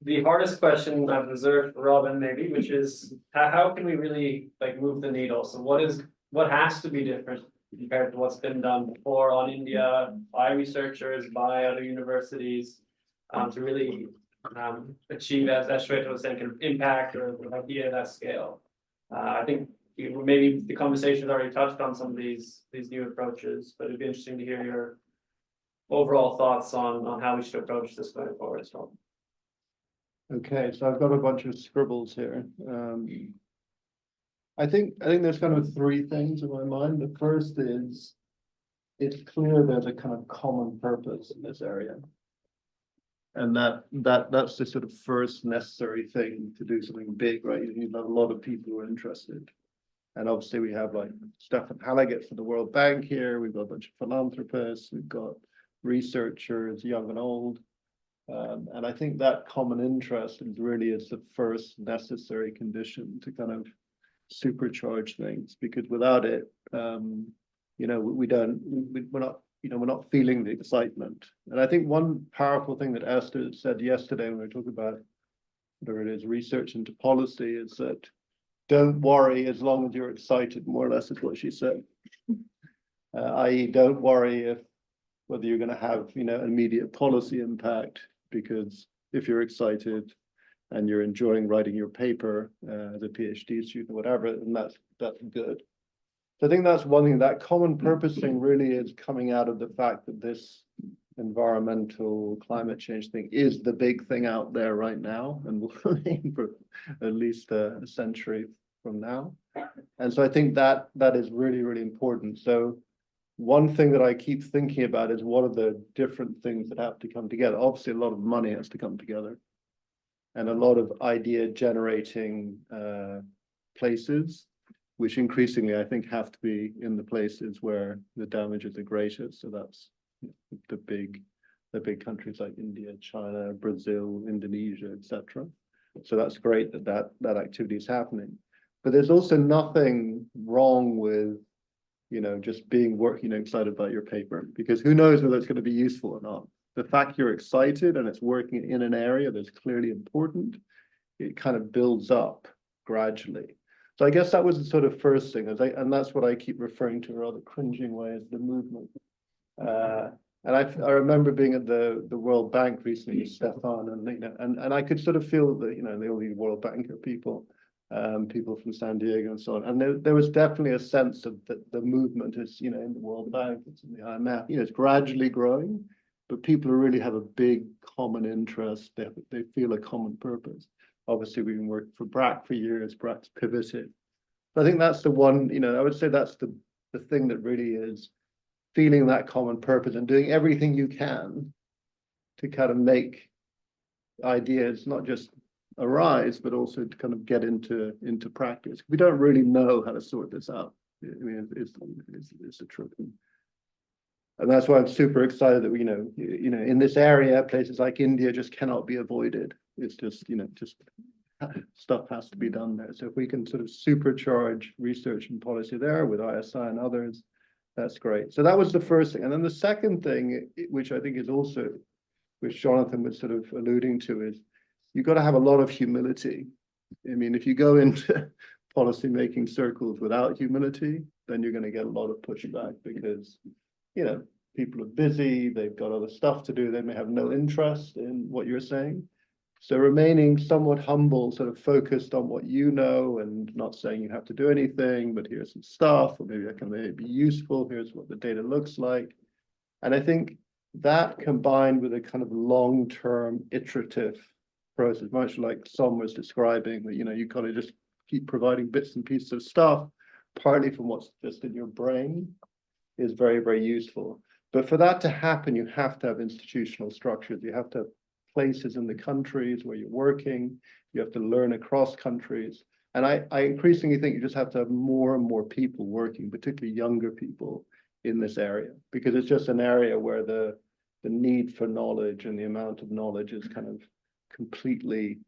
the hardest question I've reserved for Robin maybe, which is how can we really like move the needle? So what has to be different compared to what's been done before on India by researchers, by other universities, to really achieve, as Shweta was saying, kind of impact or idea at that scale. I think maybe the conversation has already touched on some of these new approaches, but it'd be interesting to hear your overall thoughts on how we should approach this going forward as well. Okay, so I've got a bunch of scribbles here. I think there's kind of three things in my mind. The first is it's clear there's a kind of common purpose in this area. And that's the sort of first necessary thing to do something big, right? You need a lot of people who are interested. And obviously we have like Stefan Halliget from the World Bank here. We've got a bunch of philanthropists. We've got researchers, young and old. And I think that common interest really is the first necessary condition to kind of supercharge things, because without it, we're not feeling the excitement. And I think one powerful thing that Esther said yesterday when we were talking about whatever it is, research into policy, is that don't worry as long as you're excited, more or less is what she said. I.e., don't worry if whether you're going to have immediate policy impact, because if you're excited and you're enjoying writing your paper as a PhD student or whatever, then that's good. So I think that's one thing. That common purpose thing really is coming out of the fact that this environmental climate change thing is the big thing out there right now, and will remain for at least a century from now. And so I think that is really, really important. So one thing that I keep thinking about is what are the different things that have to come together. Obviously, a lot of money has to come together, and a lot of idea generating places, which increasingly I think have to be in the places where the damage is the greatest. So that's the big countries like India, China, Brazil, Indonesia, etc. So that's great that activity is happening. But there's also nothing wrong with just being excited about your paper, because who knows whether it's going to be useful or not. The fact you're excited and it's working in an area that's clearly important, it kind of builds up gradually. So I guess that was the sort of first thing, and that's what I keep referring to in a rather cringing way as the movement. And I remember being at the World Bank recently with Stefan, and I could sort of feel that the only World Banker people from San Diego and so on. And there was definitely a sense of that the movement is, in the World Bank, it's in the IMF, it's gradually growing, but people really have a big common interest. They feel a common purpose. Obviously, we've been working for BRAC for years. BRAC's pivoted. I think that's the one, I would say that's the thing that really is feeling that common purpose and doing everything you can to kind of make ideas not just arise, but also to kind of get into practice. We don't really know how to sort this out. I mean, it's the truth. And that's why I'm super excited that we, in this area, places like India just cannot be avoided. It's just, just stuff has to be done there. So if we can sort of supercharge research and policy there with ISI and others, that's great. So that was the first thing. And then the second thing, which I think is also, which Jonathan was sort of alluding to, is you've got to have a lot of humility. I mean, if you go into policy-making circles without humility, then you're going to get a lot of pushback because, people are busy, they've got other stuff to do, they may have no interest in what you're saying. So remaining somewhat humble, sort of focused on what you know and not saying you have to do anything, but here's some stuff, or maybe that can maybe be useful, here's what the data looks like. And I think that combined with a kind of long-term iterative process, much like Som was describing, that you kind of just keep providing bits and pieces of stuff, partly from what's just in your brain, is very, very useful. But for that to happen, you have to have institutional structures. You have to have places in the countries where you're working. You have to learn across countries. And I increasingly think you just have to have more and more people working, particularly younger people in this area, because it's just an area where the need for knowledge and the amount of knowledge is kind of completely,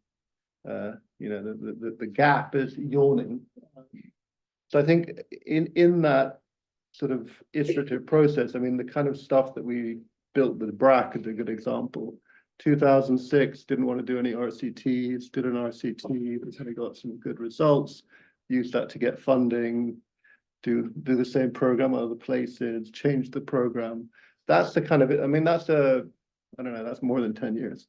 the gap is yawning. So I think in that sort of iterative process, I mean, the kind of stuff that we built with BRAC is a good example. 2006, didn't want to do any RCTs, did an RCT, but kind of got some good results, used that to get funding, do the same program other places, change the program. That's the kind of it. I mean, I don't know, that's more than 10 years,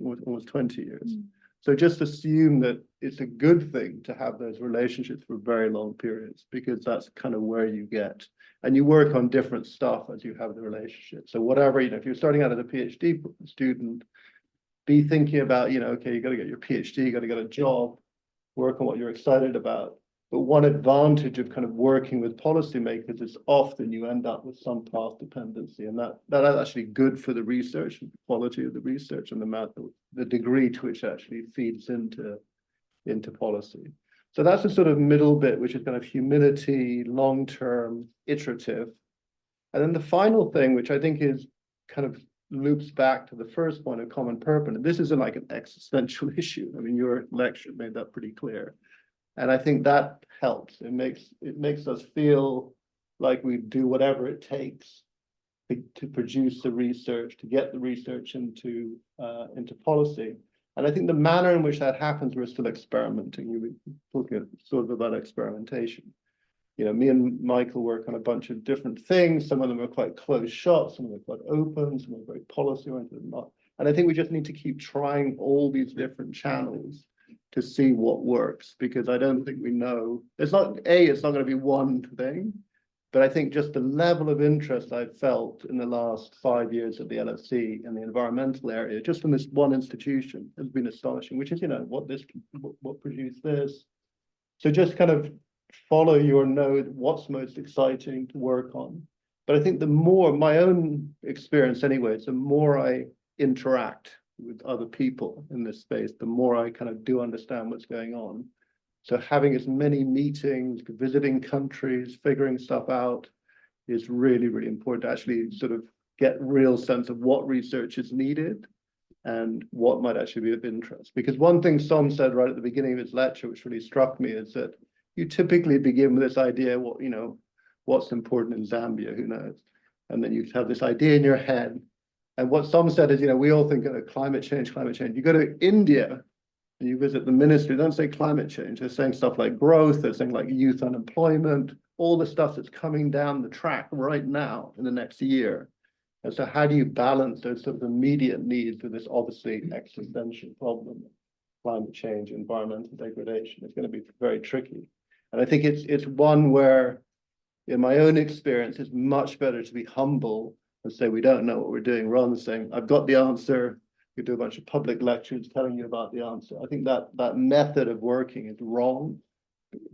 almost 20 years. So just assume that it's a good thing to have those relationships for very long periods, because that's kind of where you get, and you work on different stuff as you have the relationship. So whatever, if you're starting out as a PhD student, be thinking about, okay, you got to get your PhD, you got to get a job, work on what you're excited about. But one advantage of kind of working with policymakers is often you end up with some path dependency, and that's actually good for the research, the quality of the research, and the degree to which it actually feeds into policy. So that's the sort of middle bit, which is kind of humility, long-term, iterative. And then the final thing, which I think is kind of loops back to the first point of common purpose, and this isn't like an existential issue. I mean, your lecture made that pretty clear. And I think that helps. It makes us feel like we do whatever it takes to produce the research, to get the research into policy. And I think the manner in which that happens, we're still experimenting. You were talking sort of about experimentation. Me and Michael work on a bunch of different things. Some of them are quite closed shop, some of them are quite open, some are very policy oriented and not. And I think we just need to keep trying all these different channels to see what works, because I don't think we know. It's not going to be one thing, but I think just the level of interest I've felt in the last 5 years of the LSE in the environmental area, just from this one institution, has been astonishing, which is, what produced this. So just kind of follow your node, what's most exciting to work on. But I think the more, my own experience anyway, the more I interact with other people in this space, the more I kind of do understand what's going on. So having as many meetings, visiting countries, figuring stuff out is really, really important to actually sort of get real sense of what research is needed and what might actually be of interest. Because one thing Som said right at the beginning of his lecture, which really struck me, is that you typically begin with this idea, what's important in Zambia, who knows? And then you have this idea in your head. And what Som said is, we all think of climate change. You go to India and you visit the ministry, they don't say climate change. They're saying stuff like growth, they're saying like youth unemployment, all the stuff that's coming down the track right now in the next year. And so how do you balance those sort of immediate needs with this obviously existential problem, climate change, environmental degradation? It's going to be very tricky. And I think it's one where, in my own experience, it's much better to be humble and say we don't know what we're doing, rather than saying I've got the answer. You do a bunch of public lectures telling you about the answer. I think that method of working is wrong,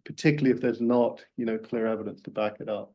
particularly if there's not clear evidence to back it up.